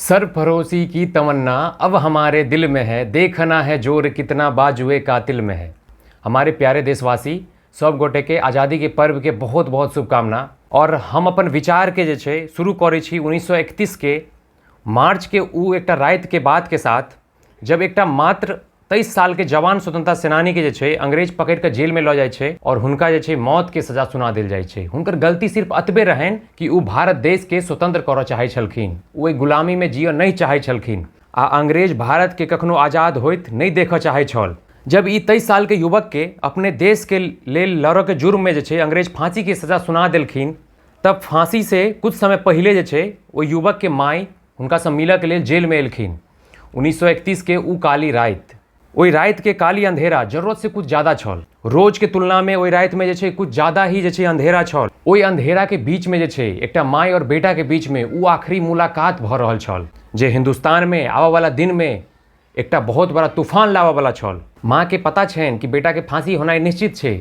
सरफरोशी की तमन्ना अब हमारे दिल में है, देखना है जोर कितना बाजुए कातिल में है। हमारे प्यारे देशवासी सब गोटे के आज़ादी के पर्व के बहुत बहुत शुभकामना। और हम अपन विचार के जे छे शुरू करे छी 1931 के मार्च के उ एकटा रात के बाद के साथ, जब एकटा मात्र 23 साल के जवान स्वतंत्रता सेनानी के जे छे अंग्रेज पकड़ के जेल में ल जाय छे और हुनका जे छे मौत के सजा सुना देल जाय छे। हुनकर गलती सिर्फ अतबे रहन कि उ भारत देश के स्वतंत्र करऽ चाहे छलखिन, उ गुलामी में जियऽ नहीं चाहे छलखिन आ अंग्रेज भारत के कखनो आजाद होइत नहीं देखऽ चाहे छल। जब ई 23 साल के युवक के अपने देश के लेल लड़ऽ के जुर्म में जे छे अंग्रेज फांसी के सजा सुना देलखिन, तब फांसी से कुछ समय पहले जे छे वो युवक के माई हुनका से मिलऽ के लेल जेल में एलखिन। 1931 के उ काली रात, ओई रात के काली अंधेरा जरूरत से कुछ ज्यादा छल। रोज के तुलना में ओई रात में जे छे कुछ ज्यादा ही जे छे अंधेरा छल। ओई अंधेरा के बीच में जे छे एकटा माई और बेटा के बीच में उ आखिरी मुलाकात भ रहल छल, जे हिंदुस्तान में आवा वाला दिन में एकटा बहुत बड़ा तूफान लावा वाला छल। माँ के पता छेन कि बेटा के फांसी होनाइ निश्चित छे।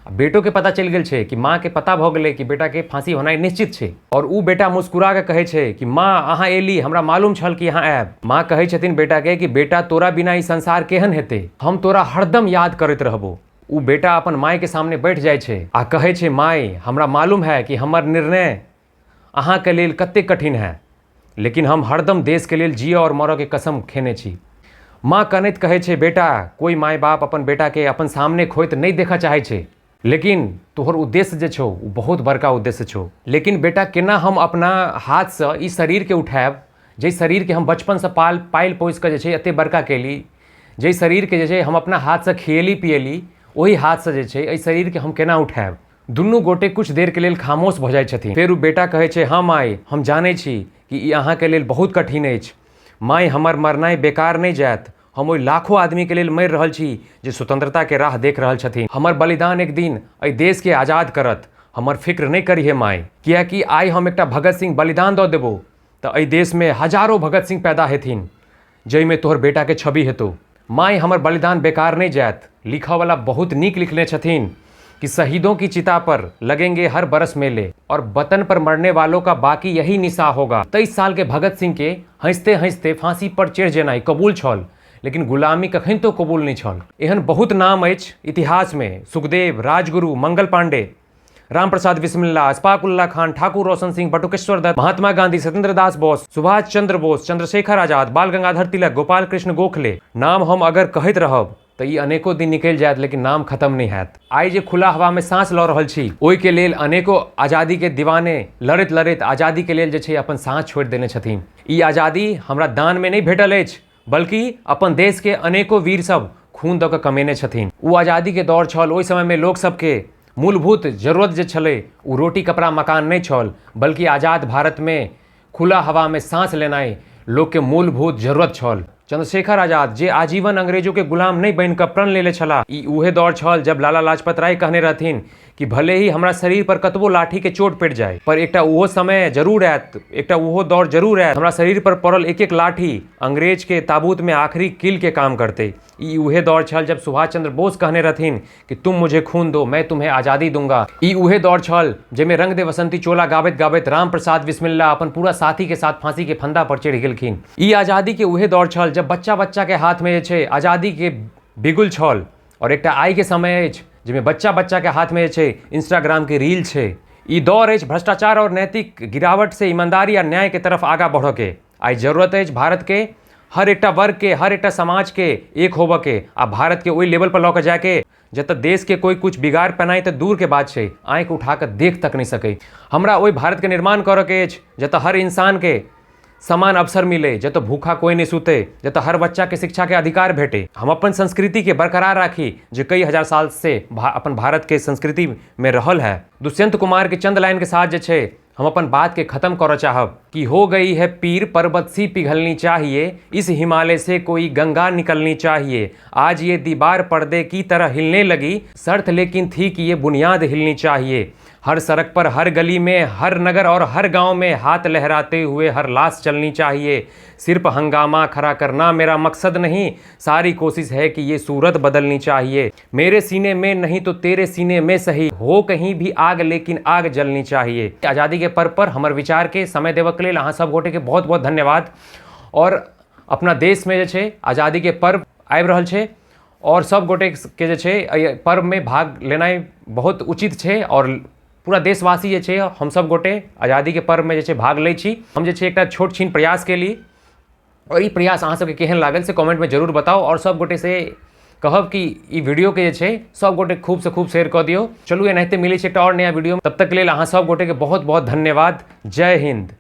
बेटो के पता चल गेल छे कि माँ के पता भ गेलै कि बेटा के फांसी होनाइ निश्चित छे। और उ बेटा मुस्कुरा के कहे छे कि माँ अहाँ एली, हमरा मालूम छल कि अहाँ आयब। माँ कहे छथिन बेटा के कि बेटा तोरा बिना ई संसार केहन हेते, हम तोरा हरदम याद करैत रहबो। उ बेटा अपन माई के सामने बैठ जाय छे आ कहे छे माई हमरा मालूम है कि हमर निर्णय अहाँ के लेल कते कठिन है, लेकिन हम हरदम देश के लेल जियऽ और मरऽ के कसम खेने छी। माँ कनैत कहे छे बेटा कोई माई बाप अपन बेटा के अपन सामने खोइत नहीं देखा चाहे छे, लेकिन तोहर उद्देश्य जे छो वो बहुत बड़का उद्देश्य छो। लेकिन बेटा केना हम अपना हाथ से ई शरीर के उठाएब, जे शरीर के हम बचपन से पाइल पोस के जे छे एते बड़का केली, जे शरीर के जे छे हम अपना हाथ से खिएली पिएली, वही हाथ से जे छे एहि शरीर के हम केना उठाएब। दुनू गोटे कुछ देर के लेल खामोश भ जाय छथिन। फेर उ बेटा कहे छे हाँ माई हम जाने छी कि ई अहाँ के लेल बहुत कठिन अछि। माई हमर मरनाइ बेकार नहीं जायत, हम ओइ लाखों आदमी के लेल मर रहल छी जे स्वतंत्रता के राह देख रहल छथिन। हमर बलिदान एक दिन एहि देश के आजाद करत, हमर फिक्र नहीं करिहे माई, कियाकि आइ हम एकटा भगत सिंह बलिदान दऽ देबो तऽ एहि देश में हजारों भगत सिंह पैदा हेथिन, जाहिमे तोहर बेटा के छवि हेतौ। माई हमर बलिदान बेकार नहीं जायत। लिखऽ वाला बहुत नीक लिखने छथिन कि शहीदों की चिता पर लगेंगे हर बरस मेले और वतन पर मरने वालों का बाकी यही निशा होगा। 23 साल के भगत सिंह के हंसते हंसते फांसी पर चढ़ जेनाइ कबूल छल, लेकिन गुलामी कखन तो कबूल नहीं छल। एहन बहुत नाम अछि इतिहास में, सुखदेव, राजगुरु, मंगल पांडे, राम प्रसाद बिस्मिल्ला, अशफाक उल्लाह खान, ठाकुर रोशन सिंह, बटुकेश्वर दत्त, महात्मा गांधी, सत्येंद्र दास बोस, सुभाष चंद्र बोस, चंद्रशेखर आजाद, बाल गंगाधर तिलक, गोपाल कृष्ण गोखले। नाम हम अगर कहैत रहब तो ई अनेको दिन निकल जायत, लेकिन नाम खत्म नहीं हैत। आई जे खुला हवा में सांस लऽ रहल छी, ओहि के लेल अनेको आजादी के दीवाने लड़ैत लड़ैत आजादी के लेल जे छै अपन सांस छोड़ि देने छथिन। ई आजादी हमरा दान में नहीं भेटल अछि, बल्कि अपन देश के अनेको वीर सब खून दऽ कऽ कमेने छथिन। उ आजादी के दौर छल, ओहि समय में लोक सबके मूलभूत जरूरत जे छलै उ रोटी कपड़ा मकान नहीं छल, बल्कि आजाद भारत में खुला हवा में सांस लेनाइ लोक के मूलभूत जरूरत छल। चंद्रशेखर आजाद जे आजीवन अंग्रेजों के गुलाम नहीं बन कऽ प्रण लेले छला, ई उहे दौर छल जब लाला लाजपत राय कहने रहथिन कि भले ही हमरा शरीर पर कतबो लाठी के चोट पड़ जाए, पर एकटा उहो समय जरूर आयत, एकटा उहो दौर जरूर आयत, हमरा शरीर पर पड़ल एक एक लाठी अंग्रेज के ताबूत में आखिरी कील के काम करते। ई उहे दौर छल जब सुभाष चंद्र बोस कहने रहथिन कि तुम मुझे खून दो मैं तुम्हें आजादी दूंगा। ई उहे दौर छल जेमे रंग दे बसंती चोला गाबैत गाबैत राम प्रसाद बिस्मिल्ला अपन पूरा साथी के साथ फांसी के फंदा पर चढ़ि गेलखिन। ई आजादी के उहे दौर छल जब बच्चा बच्चा के हाथ में जे छै आजादी के बिगुल छल, और एकटा आई के समय अछि जिसमे बच्चा बच्चा के हाथ में जे छै इंस्टाग्राम के रील छै। ई दौर अछि भ्रष्टाचार और नैतिक गिरावट से ईमानदारी आ न्याय के तरफ आगा बढ़ के। आई जरूरत अछि भारत के हर एकटा वर्ग के, हर एकटा समाज के एक होबऽ के आ भारत के ओहि लेवल पर लऽ के जाके जतऽ देश के कोई कुछ बिगाड़ पेनाइ तऽ दूर के बात छै, आँख उठा के देख तक नहीं सकै। हमरा ओहि भारत के निर्माण करऽ के अछि जतऽ हर इंसान के समान अवसर मिले, जतऽ भूखा कोई नहीं सुते, जतऽ हर बच्चा के शिक्षा के अधिकार भेटे। हम अपन संस्कृति के बरकरार राखी जो कई हजार साल से अपन भारत के संस्कृति में रहल है। दुष्यंत कुमार के चंद लाइन के साथ जे छे हम अपन बात के खत्म करऽ चाहब कि हो गई है पीर पर्वत सी पिघलनी चाहिए, इस हिमालय से कोई गंगा निकलनी चाहिए। आज ये दीवार पर्दे की तरह हिलने लगी, शर्त लेकिन थी कि ये बुनियाद हिलनी चाहिए। हर सड़क पर, हर गली में, हर नगर और हर गांव में हाथ लहराते हुए हर लाश चलनी चाहिए। सिर्फ हंगामा खड़ा करना मेरा मकसद नहीं, सारी कोशिश है कि ये सूरत बदलनी चाहिए। मेरे सीने में नहीं तो तेरे सीने में सही, हो कहीं भी आग लेकिन आग जलनी चाहिए। आज़ादी के पर्व पर हमर विचार के समय देवक लेल अहाँ सब गोटे के बहुत बहुत धन्यवाद। और अपना देश में जे छै आज़ादी के पर्व आबि रहल छै और सब गोटे के जे छै एहि पर्व में भाग लेनाइ बहुत उचित छै और पूरा देशवासी जे छै हम सब गोटे आज़ादी के पर्व में जे छै भाग लै छी। हम जे छै एकटा छोट छीन प्रयास केली और ई प्रयास अहाँ सबके केहन लागल से कमेंट में जरूर बताओ और सब गोटे से कहब कि ई वीडियो के जे छै सब गोटे खूब से खूब शेयर कऽ दियौ। चलू एनाहिते मिलै छै एकटा और नया वीडियो में, तब तक लेल अहाँ सब गोटे के बहुत बहुत धन्यवाद। जय हिंद।